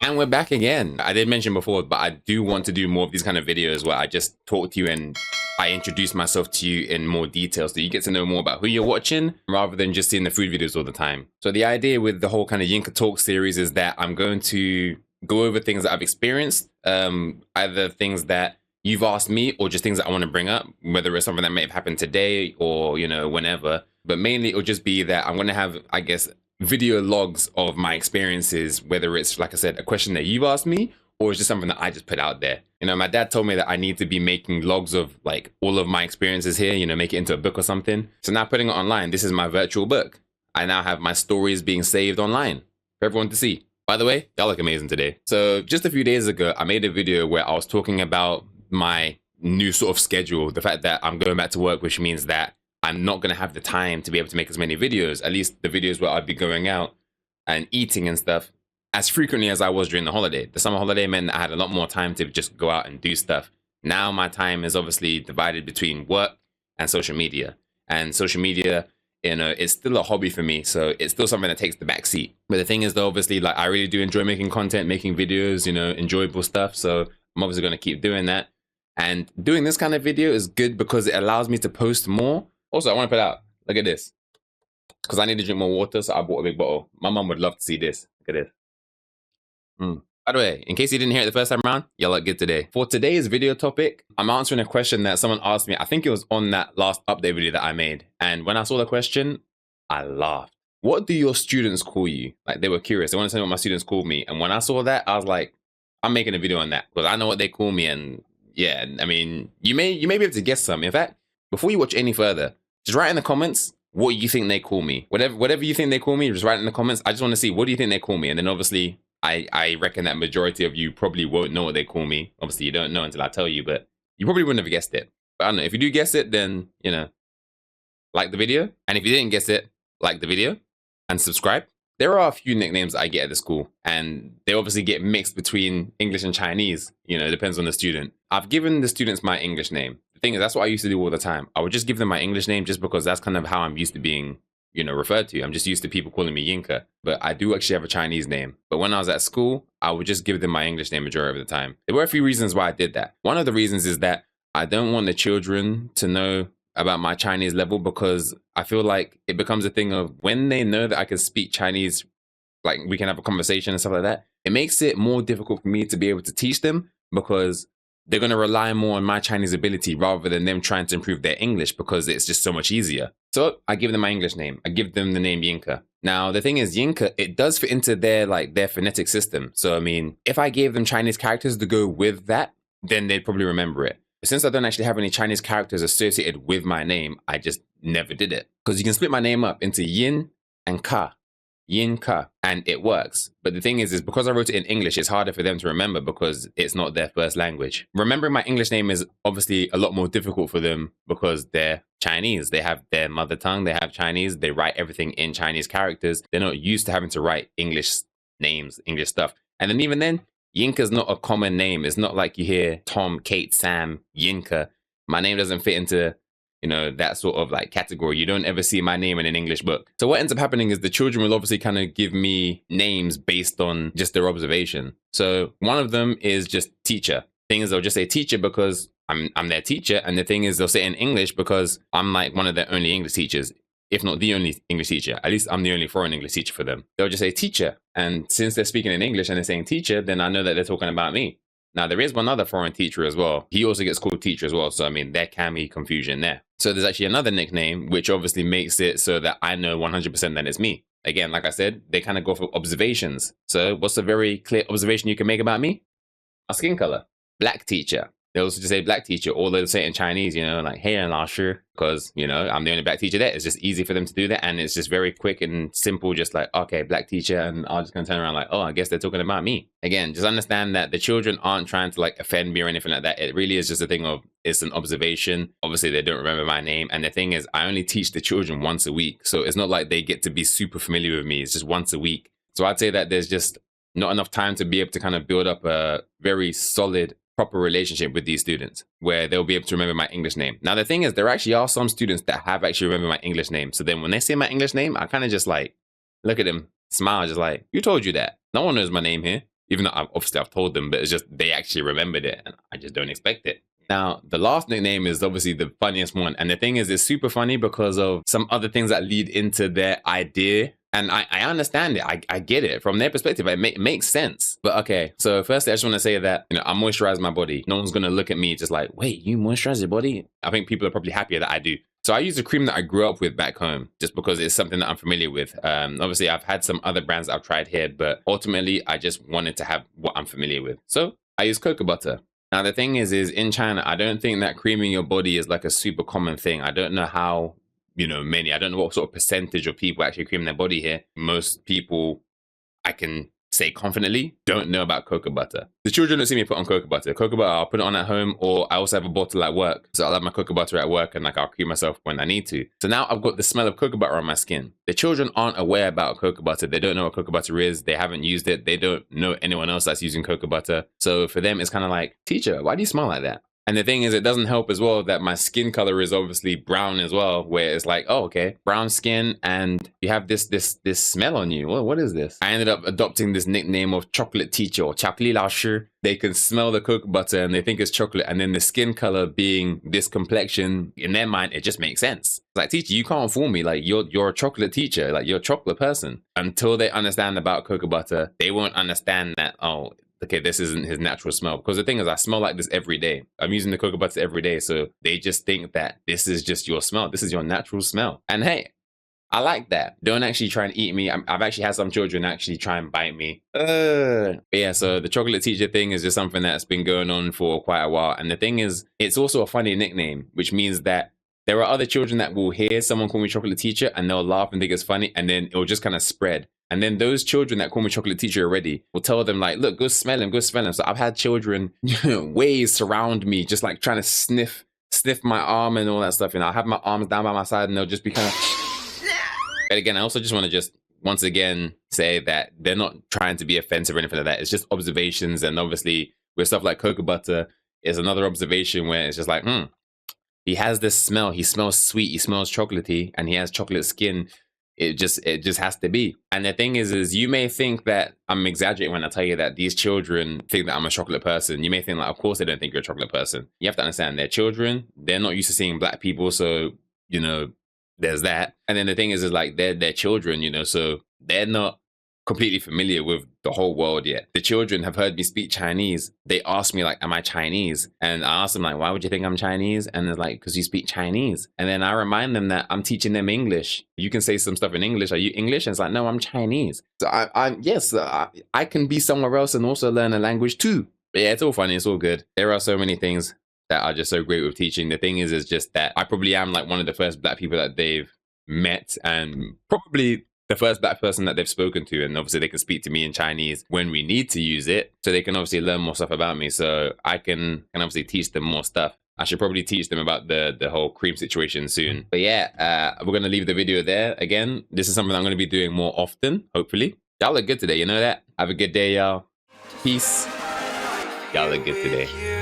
And we're back again. I did mention before, but I do want to do more of these kind of videos where I just talk to you and I introduce myself to you in more detail so you get to know more about who you're watching rather than just seeing the food videos all the time. So the idea with the whole kind of Yinka Talk series is that I'm going to go over things that I've experienced, either things that you've asked me or just things that I want to bring up, whether it's something that may have happened today or, whenever. But mainly it'll just be that I'm going to have, I guess, video logs of my experiences, whether it's, like I said, a question that you've asked me or it's just something that I just put out there. My dad told me that I need to be making logs of like all of my experiences here, make it into a book or something. So now putting it online, this is my virtual book. I now have my stories being saved online for everyone to see. By the way, y'all look amazing today. So just a few days ago, I made a video where I was talking about my new sort of schedule, the fact that I'm going back to work, which means that I'm not going to have the time to be able to make as many videos, at least the videos where I'd be going out and eating and stuff, as frequently as I was during the holiday. The summer holiday meant that I had a lot more time to just go out and do stuff. Now my time is obviously divided between work and social media. And social media, it's still a hobby for me. So it's still something that takes the back seat. But the thing is though, obviously, like I really do enjoy making content, making videos, enjoyable stuff. So I'm obviously going to keep doing that. And doing this kind of video is good because it allows me to post more. Also, I want to put out, look at this. Because I need to drink more water, so I bought a big bottle. My mum would love to see this. Look at this. By the way, in case you didn't hear it the first time around, y'all look good today. For today's video topic, I'm answering a question that someone asked me. I think it was on that last update video that I made. And when I saw the question, I laughed. What do your students call you? Like, they were curious. They wanted to know what my students called me. And when I saw that, I was like, I'm making a video on that because I know what they call me. And yeah, I mean, you may be able to guess some. In fact, before you watch any further, just write in the comments what you think they call me. Whatever you think they call me, just write in the comments. I just want to see, what do you think they call me? And then obviously, I reckon that majority of you probably won't know what they call me. Obviously, you don't know until I tell you, but you probably wouldn't have guessed it. But I don't know. If you do guess it, then, like the video. And if you didn't guess it, like the video and subscribe. There are a few nicknames I get at the school, and they obviously get mixed between English and Chinese. It depends on the student. I've given the students my English name. The thing is, that's what I used to do all the time. I would just give them my English name just because that's kind of how I'm used to being, referred to. I'm just used to people calling me Yinka, but I do actually have a Chinese name. But when I was at school, I would just give them my English name majority of the time. There were a few reasons why I did that. One of the reasons is that I don't want the children to know about my Chinese level because I feel like it becomes a thing of when they know that I can speak Chinese, like we can have a conversation and stuff like that, it makes it more difficult for me to be able to teach them because they're going to rely more on my Chinese ability rather than them trying to improve their English because it's just so much easier. So I give them my English name. I give them the name Yinka. Now, the thing is, Yinka, it does fit into their phonetic system. So, I mean, if I gave them Chinese characters to go with that, then they'd probably remember it. But since I don't actually have any Chinese characters associated with my name, I just never did it. Because you can split my name up into Yin and Ka. Yinka, and it works. But the thing is because I wrote it in English, it's harder for them to remember because it's not their first language. Remembering my English name is obviously a lot more difficult for them because they're Chinese. They have their mother tongue, they have Chinese, they write everything in Chinese characters. They're not used to having to write English names, English stuff. And then even then, Yinka's not a common name. It's not like you hear Tom, Kate, Sam, Yinka. My name doesn't fit into that sort of category. You don't ever see my name in an English book. So what ends up happening is the children will obviously kind of give me names based on just their observation. So one of them is just teacher. Thing is, they'll just say teacher because I'm their teacher. And the thing is, they'll say it in English because I'm like one of their only English teachers, if not the only English teacher. At least I'm the only foreign English teacher for them. They'll just say teacher. And since they're speaking in English and they're saying teacher, then I know that they're talking about me. Now, there is one other foreign teacher as well. He also gets called teacher as well. So, I mean, there can be confusion there. So there's actually another nickname, which obviously makes it so that I know 100% that it's me. Again, like I said, they kind of go for observations. So what's a very clear observation you can make about me? My skin color. Black teacher. They also just say black teacher, or they'll say it in Chinese, like, hey, and Lasher, because, I'm the only black teacher there. It's just easy for them to do that. And it's just very quick and simple, just like, okay, black teacher. And I'll just kind of turn around like, oh, I guess they're talking about me. Again, just understand that the children aren't trying to offend me or anything like that. It really is just a thing of, it's an observation. Obviously, they don't remember my name. And the thing is, I only teach the children once a week. So it's not like they get to be super familiar with me. It's just once a week. So I'd say that there's just not enough time to be able to kind of build up a very solid, proper relationship with these students where they'll be able to remember my English name. Now, the thing is, there actually are some students that have actually remembered my English name. So then when they say my English name, I kind of just look at them, smile, just like, who told you that? No one knows my name here. Even though I've told them, but it's just they actually remembered it, and I just don't expect it. Now, the last nickname is obviously the funniest one. And the thing is, it's super funny because of some other things that lead into their idea. And I understand it. I get it. From their perspective, it makes sense. But okay, so firstly, I just want to say that, I moisturize my body. No one's going to look at me just like, wait, you moisturize your body? I think people are probably happier that I do. So I use a cream that I grew up with back home just because it's something that I'm familiar with. Obviously, I've had some other brands that I've tried here, but ultimately, I just wanted to have what I'm familiar with. So I use cocoa butter. Now, the thing is in China, I don't think that creaming your body is like a super common thing. I don't know how, many. I don't know what sort of percentage of people actually cream their body here. Most people, I can say confidently, don't know about cocoa butter. The children don't see me put on cocoa butter. Cocoa butter, I'll put it on at home, or I also have a bottle at work. So I'll have my cocoa butter at work and I'll cream myself when I need to. So now I've got the smell of cocoa butter on my skin. The children aren't aware about cocoa butter. They don't know what cocoa butter is. They haven't used it. They don't know anyone else that's using cocoa butter. So for them, it's kind of like, teacher, why do you smell like that? And the thing is, it doesn't help as well that my skin color is obviously brown as well, where it's like, oh, okay, brown skin, and you have this smell on you. Well, what is this? I ended up adopting this nickname of chocolate teacher or 巧克力老师. They can smell the cocoa butter and they think it's chocolate, and then the skin color being this complexion, in their mind, it just makes sense. It's like, teacher, you can't fool me. Like, you're a chocolate teacher. Like, you're a chocolate person. Until they understand about cocoa butter, they won't understand that, oh, okay, this isn't his natural smell. Because the thing is, I smell like this every day. I'm using the cocoa butter every day. So they just think that this is just your smell. This is your natural smell. And hey, I like that. Don't actually try and eat me. I've actually had some children actually try and bite me. But yeah, so the chocolate teacher thing is just something that's been going on for quite a while. And the thing is, it's also a funny nickname, which means that there are other children that will hear someone call me chocolate teacher and they'll laugh and think it's funny. And then it'll just kind of spread. And then those children that call me chocolate teacher already will tell them like, look, go smell him, go smell him. So I've had children ways surround me, just like trying to sniff my arm and all that stuff. I have my arms down by my side and they'll just be kind of. But again, I also just want to once again say that they're not trying to be offensive or anything like that. It's just observations. And obviously with stuff like cocoa butter is another observation where it's just like, he has this smell. He smells sweet. He smells chocolatey and he has chocolate skin. It just has to be. And the thing is you may think that I'm exaggerating when I tell you that these children think that I'm a chocolate person. You may think like, of course they don't think you're a chocolate person. You have to understand they're children. They're not used to seeing black people. So, there's that. And then the thing is like they're children, so they're not completely familiar with the whole world yet. The children have heard me speak Chinese. They ask me like, am I Chinese? And I ask them like, why would you think I'm Chinese? And they're like, because you speak Chinese. And then I remind them that I'm teaching them English. You can say some stuff in English. Are you English? And it's like, no, I'm Chinese. So I can be somewhere else and also learn a language too. But yeah, it's all funny. It's all good. There are so many things that are just so great with teaching. The thing is just that I probably am like one of the first black people that they've met, and probably the first black person that they've spoken to. And obviously they can speak to me in Chinese when we need to use it. So they can obviously learn more stuff about me. So I can obviously teach them more stuff. I should probably teach them about the whole cream situation soon. But yeah, we're going to leave the video there. Again, this is something I'm going to be doing more often, hopefully. Y'all look good today, you know that? Have a good day, y'all. Peace. Y'all look good today.